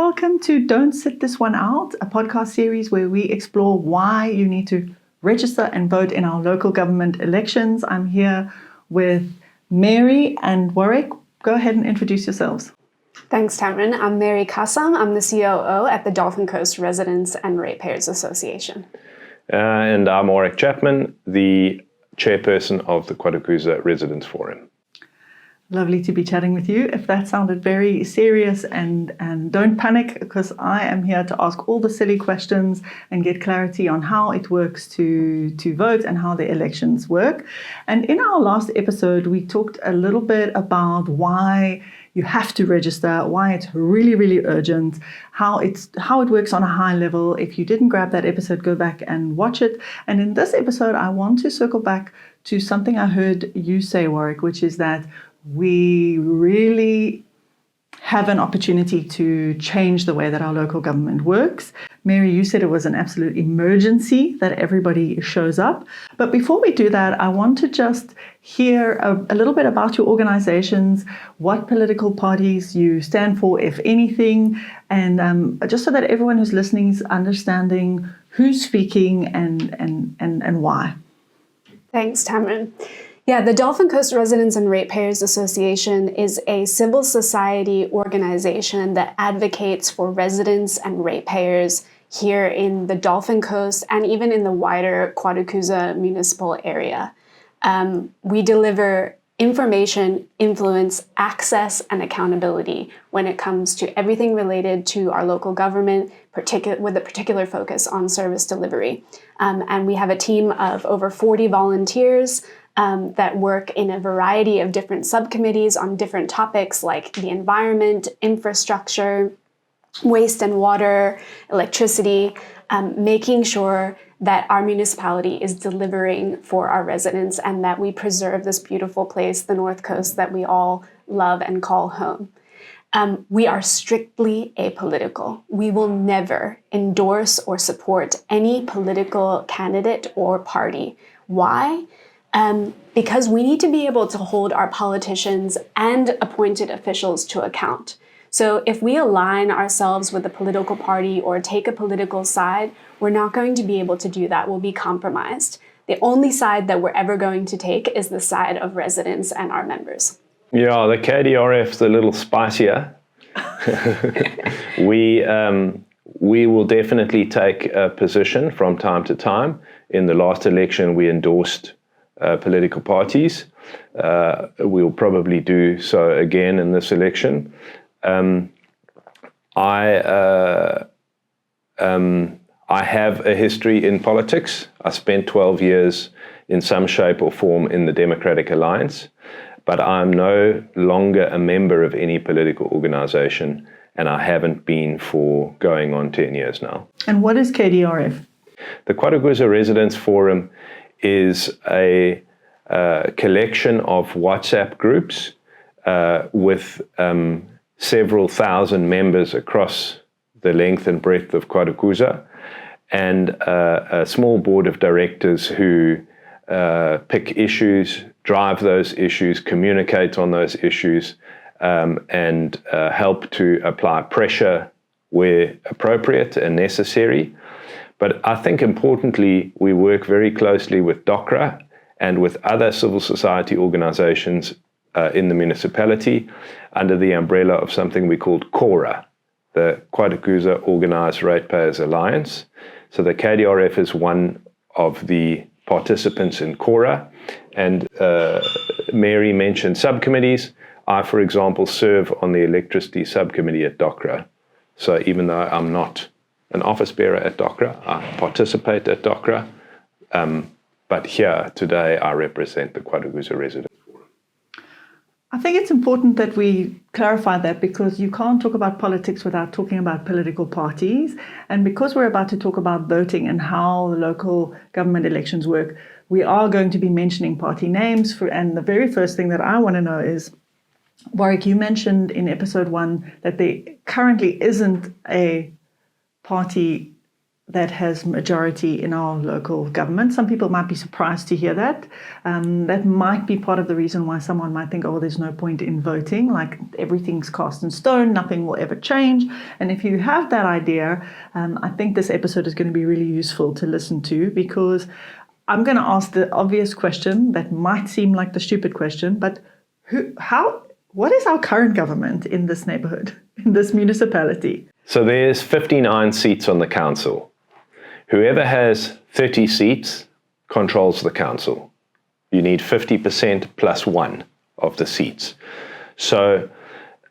welcome to Don't Sit This One Out, a podcast series where we explore why you need to register and vote in our local government elections. I'm here with Mary and Warwick. Go ahead and introduce yourselves. Thanks, Tamryn. I'm Mary Kassam. I'm the COO at the Dolphin Coast Residents and Ratepayers Association. And I'm Warwick Chapman, the chairperson of the KwaDukuza Residents Forum. Lovely to be chatting with you. If that sounded very serious, and don't panic, because I am here to ask all the silly questions and get clarity on how it works to vote and how the elections work. And in our last episode, we talked a little bit about why you have to register, why it's really, really urgent, how it works on a high level. If you didn't grab that episode, go back and watch it. And in this episode, I want to circle back to something I heard you say, Warwick, which is that we really have an opportunity to change the way that our local government works. Mary, you said it was an absolute emergency that everybody shows up. But before we do that, I want to just hear a little bit about your organizations, what political parties you stand for, if anything, and just so that everyone who's listening is understanding who's speaking and why. Thanks, Tamryn. Yeah, the Dolphin Coast Residents and Ratepayers Association is a civil society organization that advocates for residents and ratepayers here in the Dolphin Coast and even in the wider KwaDukuza municipal area. We deliver information, influence, access, and accountability when it comes to everything related to our local government, with a particular focus on service delivery. And we have a team of over 40 volunteers that work in a variety of different subcommittees on different topics like the environment, infrastructure, waste and water, electricity, making sure that our municipality is delivering for our residents and that we preserve this beautiful place, the North Coast, that we all love and call home. We are strictly apolitical. We will never endorse or support any political candidate or party. Why? Because we need to be able to hold our politicians and appointed officials to account. So if we align ourselves with a political party or take a political side, we're not going to be able to do that. We'll be compromised. The only side that we're ever going to take is the side of residents and our members. Yeah, the KDRF's a little spicier. We will definitely take a position from time to time. In the last election, we endorsed political parties. We'll probably do so again in this election. I have a history in politics. I spent 12 years in some shape or form in the Democratic Alliance, but I'm no longer a member of any political organization, and I haven't been for going on 10 years now. And what is KDRF? The KwaDukuza Residents Forum is a collection of WhatsApp groups with several thousand members across the length and breadth of KwaDukuza, and a small board of directors who pick issues, drive those issues, communicate on those issues, and help to apply pressure where appropriate and necessary. But I think importantly, we work very closely with DOCRRA and with other civil society organizations in the municipality under the umbrella of something we called KDRF, the KwaDukuza Organized Ratepayers Alliance. So the KDRF is one of the participants in KDRF. And Mary mentioned subcommittees. I, for example, serve on the electricity subcommittee at DOCRRA. So even though I'm not an office bearer at DOCRRA, I participate at DOCRRA. But here today, I represent the KwaDukuza Residents Forum. I think it's important that we clarify that, because you can't talk about politics without talking about political parties. And because we're about to talk about voting and how the local government elections work, we are going to be mentioning party names. And the very first thing that I want to know is, Warwick, you mentioned in episode 1 that there currently isn't a party that has majority in our local government. Some people might be surprised to hear that. That might be part of the reason why someone might think, oh, there's no point in voting, like everything's cast in stone, nothing will ever change. And if you have that idea, I think this episode is going to be really useful to listen to, because I'm going to ask the obvious question that might seem like the stupid question, but what is our current government in this neighborhood, in this municipality? So there's 59 seats on the council. Whoever has 30 seats controls the council. You need 50% plus one of the seats. So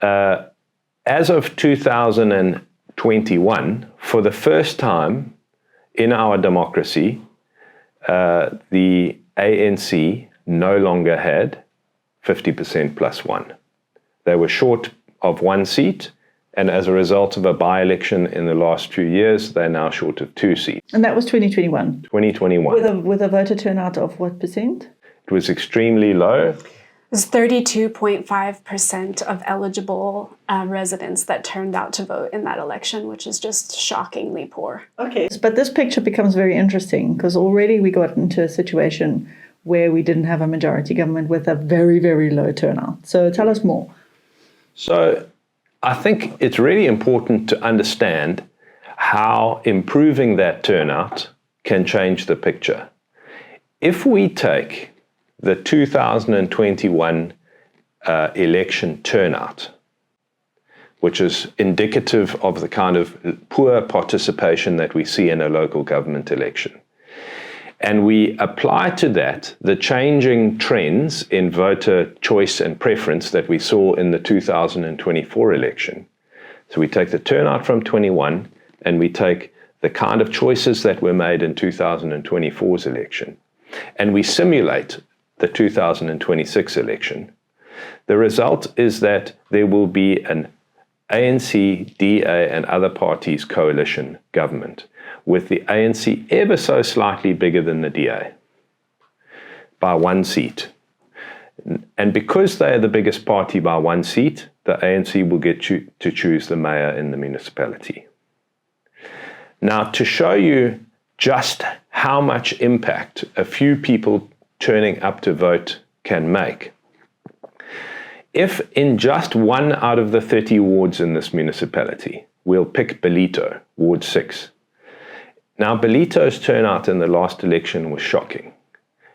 as of 2021, for the first time in our democracy, the ANC no longer had 50% plus one. They were short of one seat, and as a result of a by-election in the last 2 years, they're now short of 2 seats. And that was 2021? 2021. With a voter turnout of what percent? It was extremely low. It was 32.5% of eligible residents that turned out to vote in that election, which is just shockingly poor. Okay, but this picture becomes very interesting, because already we got into a situation where we didn't have a majority government with a very, very low turnout. So tell us more. So I think it's really important to understand how improving that turnout can change the picture. If we take the 2021 election turnout, which is indicative of the kind of poor participation that we see in a local government election, and we apply to that the changing trends in voter choice and preference that we saw in the 2024 election. So we take the turnout from 21 and we take the kind of choices that were made in 2024's election, and we simulate the 2026 election. The result is that there will be an ANC, DA, and other parties coalition government, with the ANC ever so slightly bigger than the DA by one seat. And because they are the biggest party by one seat, the ANC will get to choose the mayor in the municipality. Now, to show you just how much impact a few people turning up to vote can make, if in just one out of the 30 wards in this municipality, we'll pick Ballito, Ward 6. Now, Ballito's turnout in the last election was shocking.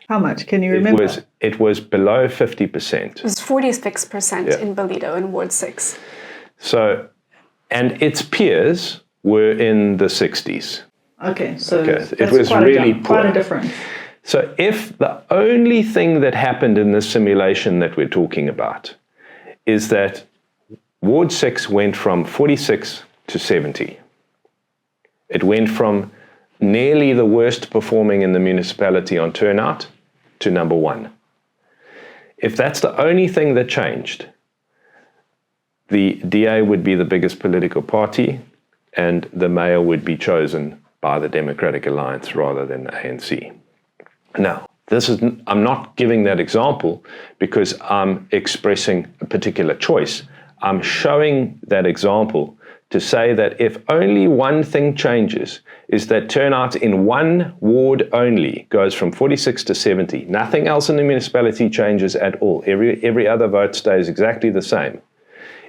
How much? Can you remember? It was below 50%. It was 46% in Ballito in Ward 6. So, and its peers were in the 60s. Okay, so it was really poor. Quite a difference. So if the only thing that happened in this simulation that we're talking about is that Ward 6 went from 46 to 70. It went from nearly the worst performing in the municipality on turnout to number one. If that's the only thing that changed, the DA would be the biggest political party and the mayor would be chosen by the Democratic Alliance rather than the ANC. Now, I'm not giving that example because I'm expressing a particular choice. I'm showing that example to say that if only one thing changes, is that turnout in one ward only goes from 46 to 70. Nothing else in the municipality changes at all. Every other vote stays exactly the same.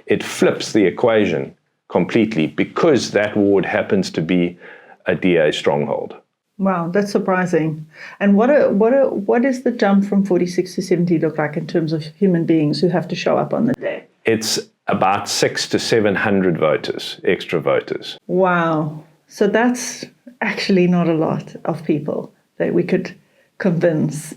It flips the equation completely because that ward happens to be a DA stronghold. Wow, that's surprising. And what is the jump from 46 to 70 look like in terms of human beings who have to show up on the day? It's about 600 to 700 voters, extra voters. Wow. So that's actually not a lot of people that we could convince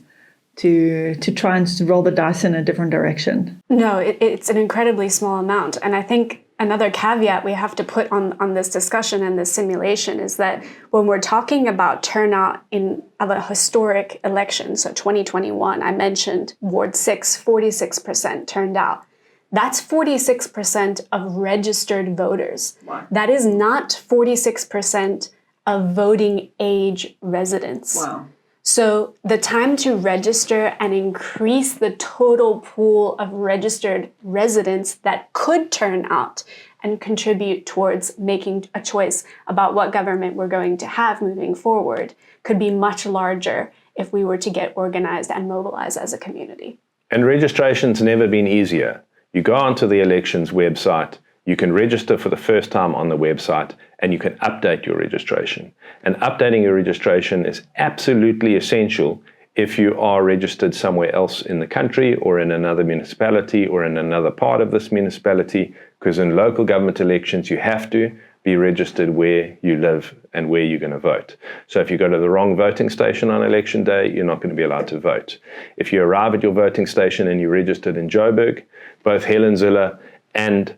to try and roll the dice in a different direction. No, it's an incredibly small amount. And I think another caveat we have to put on this discussion and this simulation is that when we're talking about turnout of a historic election, so 2021, I mentioned Ward 6, 46% turned out. That's 46% of registered voters. Wow. That is not 46% of voting age residents. Wow. So the time to register and increase the total pool of registered residents that could turn out and contribute towards making a choice about what government we're going to have moving forward could be much larger if we were to get organized and mobilize as a community. And registration's never been easier. You go onto the elections website, you can register for the first time on the website, and you can update your registration. And updating your registration is absolutely essential if you are registered somewhere else in the country or in another municipality or in another part of this municipality, because in local government elections, you have to be registered where you live and where you're going to vote. So if you go to the wrong voting station on election day, you're not going to be allowed to vote. If you arrive at your voting station and you're registered in Joburg, both Helen Zille and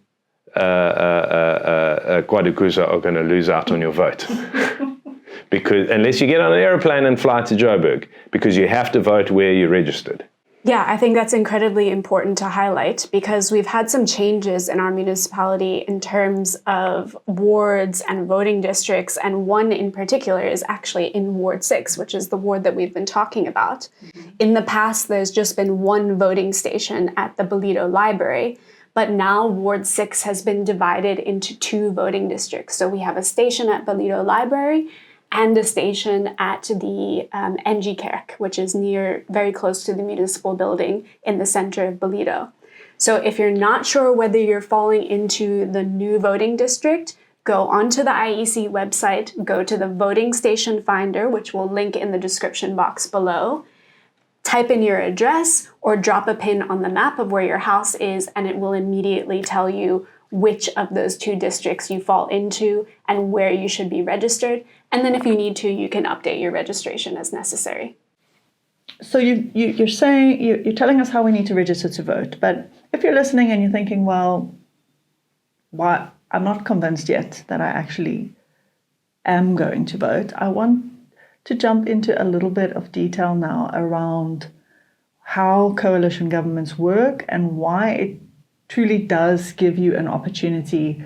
KwaDukuza are going to lose out on your vote. Because unless you get on an airplane and fly to Joburg, because you have to vote where you're registered. Yeah, I think that's incredibly important to highlight because we've had some changes in our municipality in terms of wards and voting districts, and one in particular is actually in Ward 6, which is the ward that we've been talking about. In the past, there's just been one voting station at the Bolido Library, but now Ward 6 has been divided into 2 voting districts. So we have a station at Bolido Library and a station at the NG Kerk, which is very close to the municipal building in the center of Bolido. So if you're not sure whether you're falling into the new voting district, go onto the IEC website, go to the voting station finder, which we'll link in the description box below, type in your address or drop a pin on the map of where your house is, and it will immediately tell you which of those 2 districts you fall into and where you should be registered. And then if you need to, you can update your registration as necessary. So you're saying, you're telling us how we need to register to vote, but if you're listening and you're thinking, well, why I'm not convinced yet that I actually am going to vote, I want to jump into a little bit of detail now around how coalition governments work and why it truly does give you an opportunity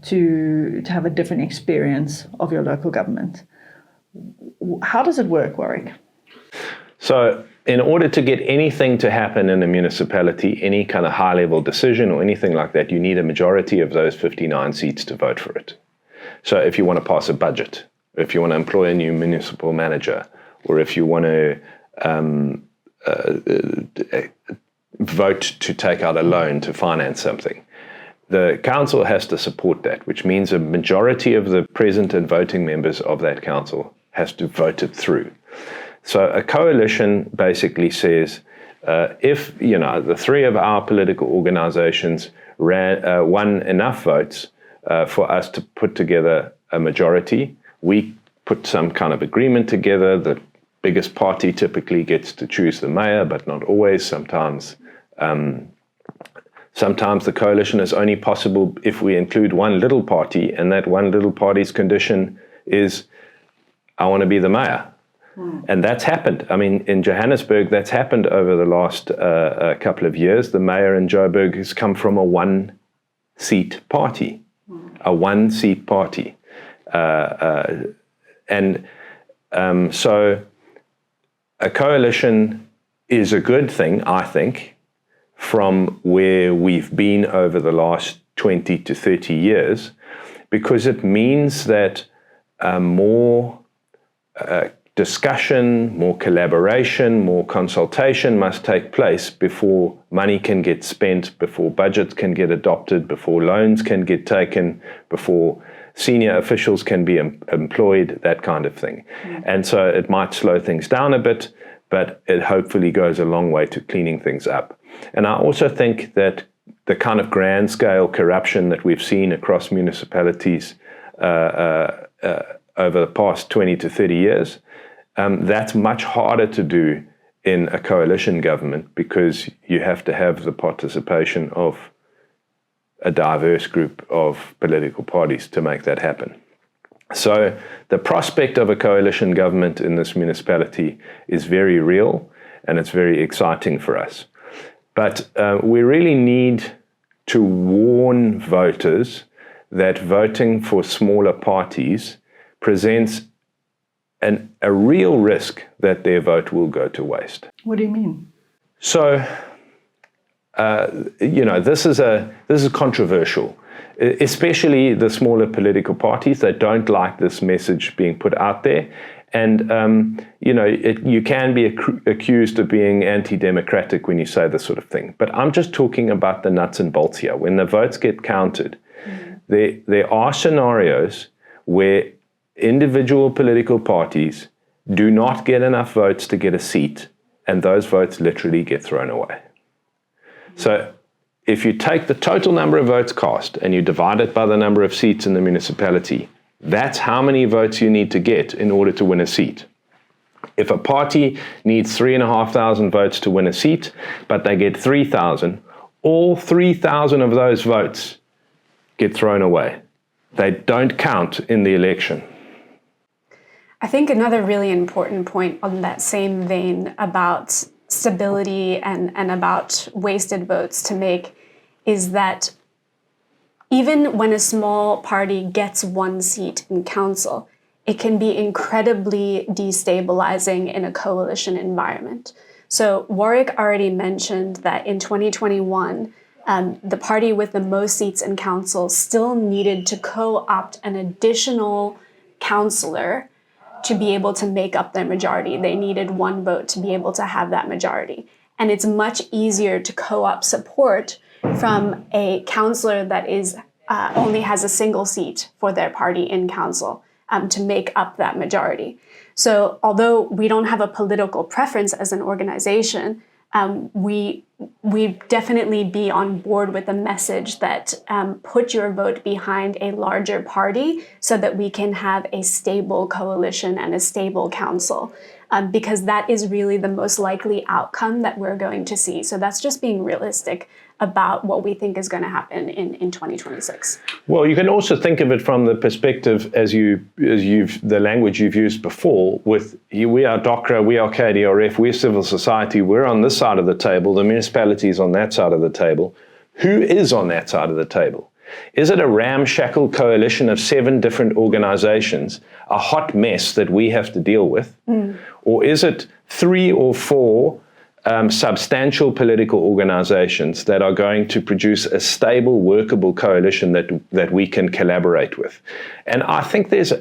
to have a different experience of your local government. How does it work, Warwick? So in order to get anything to happen in a municipality, any kind of high-level decision or anything like that, you need a majority of those 59 seats to vote for it. So if you want to pass a budget, if you want to employ a new municipal manager, or if you want to vote to take out a loan to finance something, the council has to support that, which means a majority of the present and voting members of that council has to vote it through. So a coalition basically says, if the 3 of our political organizations won enough votes for us to put together a majority, we put some kind of agreement together. The biggest party typically gets to choose the mayor, but not always. Sometimes the coalition is only possible if we include one little party, and that one little party's condition is, I want to be the mayor. And that's happened. I mean, in Johannesburg, that's happened over the last couple of years. The mayor in Joburg has come from a one-seat party, So a coalition is a good thing, I think, from where we've been over the last 20 to 30 years, because it means that more discussion, more collaboration, more consultation must take place before money can get spent, before budgets can get adopted, before loans can get taken, before senior officials can be employed, that kind of thing. And so it might slow things down a bit, but it hopefully goes a long way to cleaning things up. And I also think that the kind of grand scale corruption that we've seen across municipalities over the past 20 to 30 years, that's much harder to do in a coalition government, because you have to have the participation of a diverse group of political parties to make that happen. So the prospect of a coalition government in this municipality is very real, and it's very exciting for us. But we really need to warn voters that voting for smaller parties presents a real risk that their vote will go to waste. What do you mean? So, this is controversial. especially the smaller political parties. They don't like this message being put out there. And, you can be accused of being anti-democratic when you say this sort of thing. But I'm just talking about the nuts and bolts here. When the votes get counted, there are scenarios where individual political parties do not get enough votes to get a seat, and those votes literally get thrown away. So if you take the total number of votes cast and you divide it by the number of seats in the municipality, that's how many votes you need to get in order to win a seat. If a party needs 3,500 votes to win a seat, but they get 3,000, all 3,000 of those votes get thrown away. They don't count in the election. I think another really important point on that same vein about stability and about wasted votes to make is that even when a small party gets one seat in council, it can be incredibly destabilizing in a coalition environment. So Warwick already mentioned that in 2021, the party with the most seats in council still needed to co-opt an additional councillor to be able to make up their majority. They needed one vote to be able to have that majority. And it's much easier to co-opt support from a councillor that is only has a single seat for their party in council to make up that majority. So although we don't have a political preference as an organization, we definitely be on board with the message that put your vote behind a larger party so that we can have a stable coalition and a stable council, because that is really the most likely outcome that we're going to see. So that's just being realistic about what we think is going to happen in 2026. Well, you can also think of it from the perspective as the language you've used before. We are DOCRRA, we are KDRF, we're civil society. We're on this side of the table. The municipality is on that side of the table. Who is on that side of the table? Is it a ramshackle coalition of 7 different organizations, a hot mess that we have to deal with, or is it 3 or 4? Substantial political organizations that are going to produce a stable, workable coalition that we can collaborate with. And I think there's,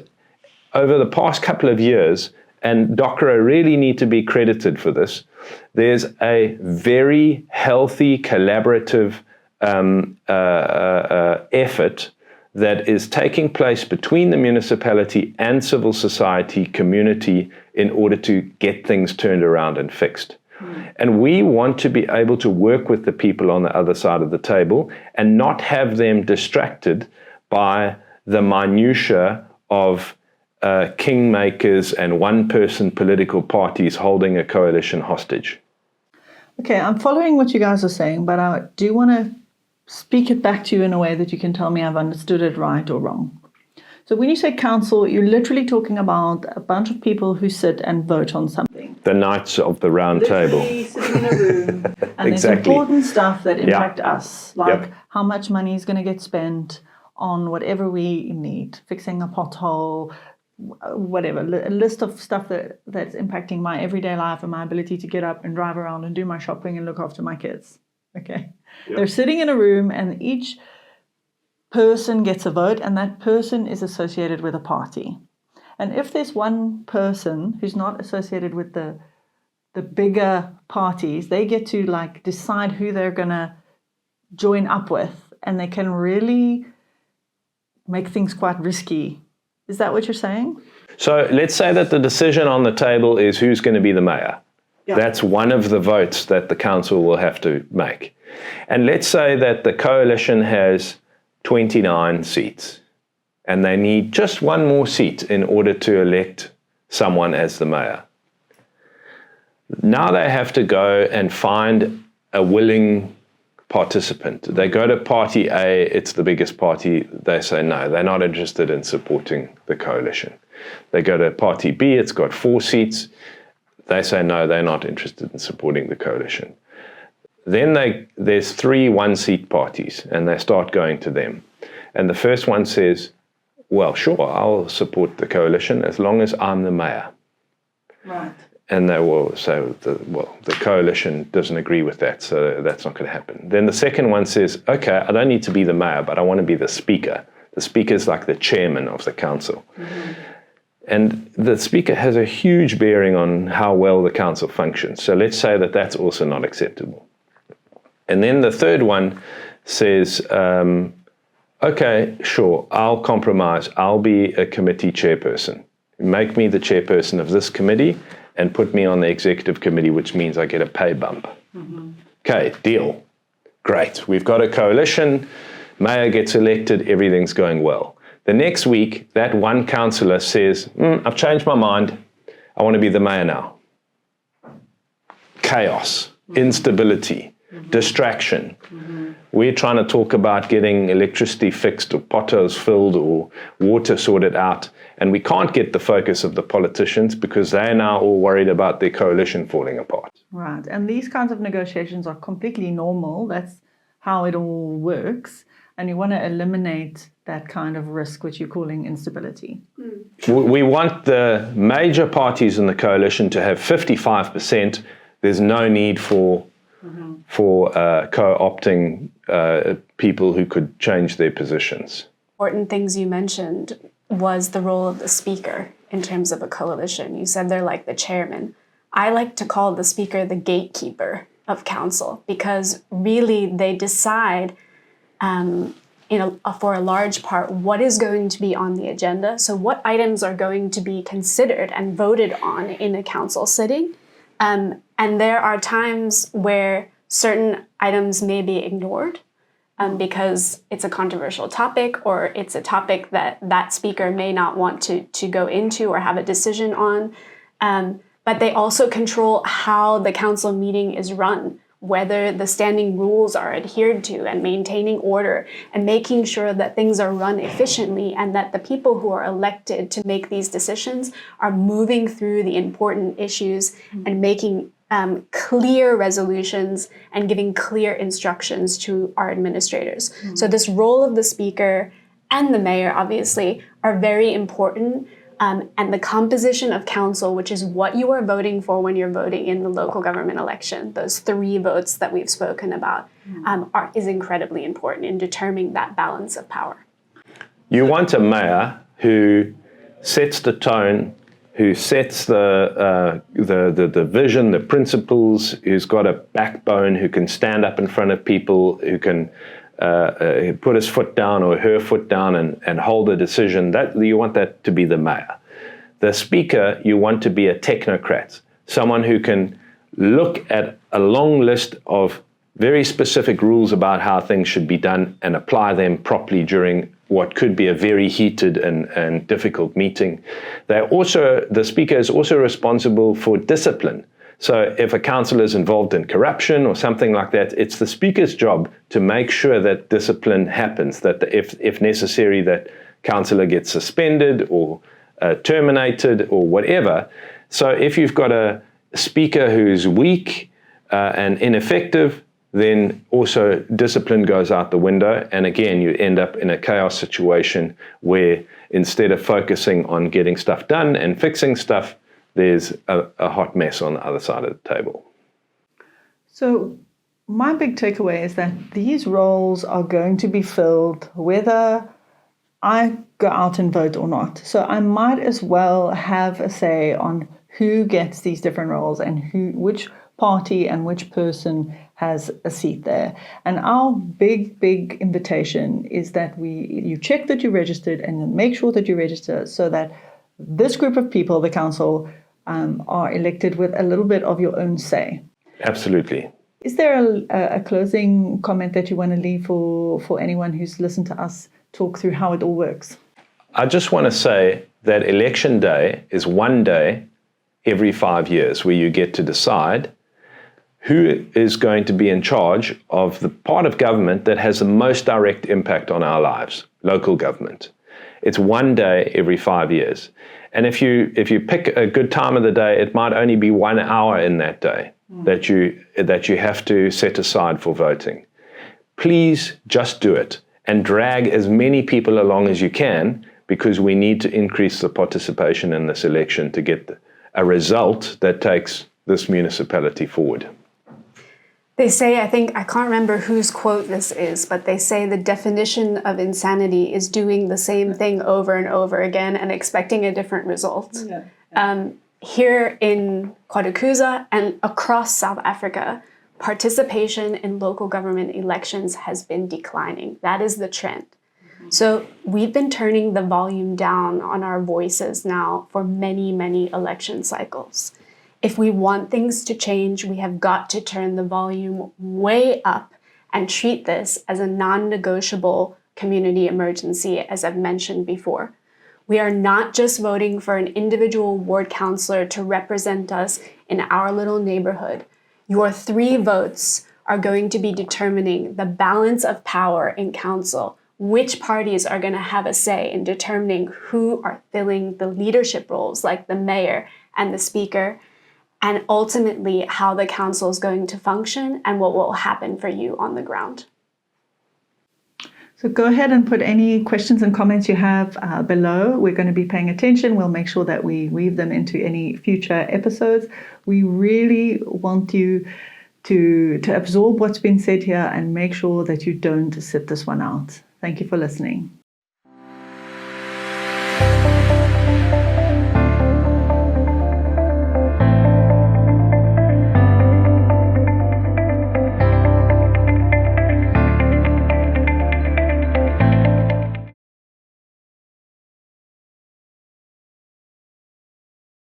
over the past couple of years, and DOCRRA really need to be credited for this, there's a very healthy, collaborative effort that is taking place between the municipality and civil society community in order to get things turned around and fixed. And we want to be able to work with the people on the other side of the table and not have them distracted by the minutiae of kingmakers and one-person political parties holding a coalition hostage. Okay, I'm following what you guys are saying, but I do want to speak it back to you in a way that you can tell me I've understood it right or wrong. So when you say council, you're literally talking about a bunch of people who sit and vote on something. The Knights of the Round Table. Sitting in a room, and Exactly. there's important stuff that impact us, like Yep. how much money is going to get spent on whatever we need, fixing a pothole, whatever, a list of stuff that's impacting my everyday life and my ability to get up and drive around and do my shopping and look after my kids. Okay, They're sitting in a room, and each person gets a vote, and that person is associated with a party. And if there's one person who's not associated with the bigger parties, they get to decide who they're gonna join up with, and they can really make things quite risky. Is that what you're saying? So let's say that the decision on the table is who's going to be the mayor. Yeah. That's one of the votes that the council will have to make. And let's say that the coalition has 29 seats, and they need just one more seat in order to elect someone as the mayor. Now they have to go and find a willing participant. They go to party A, it's the biggest party. They say no, they're not interested in supporting the coalition. They go to party B, it's got 4 seats. They say no, they're not interested in supporting the coalition. Then there's 3 one-seat parties, and they start going to them. And the first one says, well, sure, I'll support the coalition as long as I'm the mayor. Right. And they will say, the coalition doesn't agree with that, so that's not going to happen. Then the second one says, okay, I don't need to be the mayor, but I want to be the speaker. The speaker is like the chairman of the council. Mm-hmm. And the speaker has a huge bearing on how well the council functions. So let's say that that's also not acceptable. And then the third one says, okay, sure, I'll compromise. I'll be a committee chairperson. Make me the chairperson of this committee and put me on the executive committee, which means I get a pay bump. Mm-hmm. Okay, deal. Great. We've got a coalition. Mayor gets elected. Everything's going well. The next week, that one councillor says, I've changed my mind. I want to be the mayor now. Chaos, instability, distraction. We're trying to talk about getting electricity fixed or potholes filled or water sorted out, and we can't get the focus of the politicians because they're now all worried about their coalition falling apart. Right, and these kinds of negotiations are completely normal. That's how it all works, and you want to eliminate that kind of risk, which you're calling instability. We want the major parties in the coalition to have 55%. There's no need for co-opting people who could change their positions. Important things you mentioned was the role of the speaker in terms of a coalition. You said they're like the chairman. I like to call the speaker the gatekeeper of council because really they decide for a large part what is going to be on the agenda. So what items are going to be considered and voted on in a council sitting. And there are times where certain items may be ignored because it's a controversial topic or it's a topic that speaker may not want to go into or have a decision on. But they also control how the council meeting is run, whether the standing rules are adhered to and maintaining order and making sure that things are run efficiently and that the people who are elected to make these decisions are moving through the important issues and making clear resolutions and giving clear instructions to our administrators. So this role of the speaker and the mayor, obviously, are very important. And the composition of council, which is what you are voting for when you're voting in the local government election, those 3 votes that we've spoken about, is incredibly important in determining that balance of power. You want a mayor who sets the tone, who sets the vision, the principles, who's got a backbone, who can stand up in front of people, who can put his foot down or her foot down and hold a decision. That you want that to be the mayor. The speaker, you want to be a technocrat, someone who can look at a long list of very specific rules about how things should be done and apply them properly during what could be a very heated and difficult meeting. The speaker is also responsible for discipline. So if a councillor is involved in corruption or something like that, it's the speaker's job to make sure that discipline happens, that if necessary, that councillor gets suspended or terminated or whatever. So if you've got a speaker who's weak and ineffective, then also discipline goes out the window. And again, you end up in a chaos situation where instead of focusing on getting stuff done and fixing stuff, there's a hot mess on the other side of the table. So my big takeaway is that these roles are going to be filled whether I go out and vote or not. So I might as well have a say on who gets these different roles and which party and which person has a seat there. And our big invitation is that you check that you're registered and make sure that you register so that this group of people, the council, are elected with a little bit of your own say. Absolutely. Is there a closing comment that you want to leave for anyone who's listened to us talk through how it all works? I just want to say that election day is one day every 5 years where you get to decide who is going to be in charge of the part of government that has the most direct impact on our lives, local government. It's one day every 5 years. And if you pick a good time of the day, it might only be 1 hour in that day that you have to set aside for voting. Please just do it and drag as many people along as you can, because we need to increase the participation in this election to get a result that takes this municipality forward. They say, I can't remember whose quote this is, but they say the definition of insanity is doing the same thing over and over again and expecting a different result. Yeah. Here in KwaDukuza and across South Africa, participation in local government elections has been declining. That is the trend. So we've been turning the volume down on our voices now for many, many election cycles. If we want things to change, we have got to turn the volume way up and treat this as a non-negotiable community emergency, as I've mentioned before. We are not just voting for an individual ward councillor to represent us in our little neighborhood. Your 3 votes are going to be determining the balance of power in council, which parties are going to have a say in determining who are filling the leadership roles like the mayor and the speaker, and ultimately how the council is going to function and what will happen for you on the ground. So go ahead and put any questions and comments you have below. We're going to be paying attention. We'll make sure that we weave them into any future episodes. We really want you to absorb what's been said here and make sure that you don't sit this one out. Thank you for listening.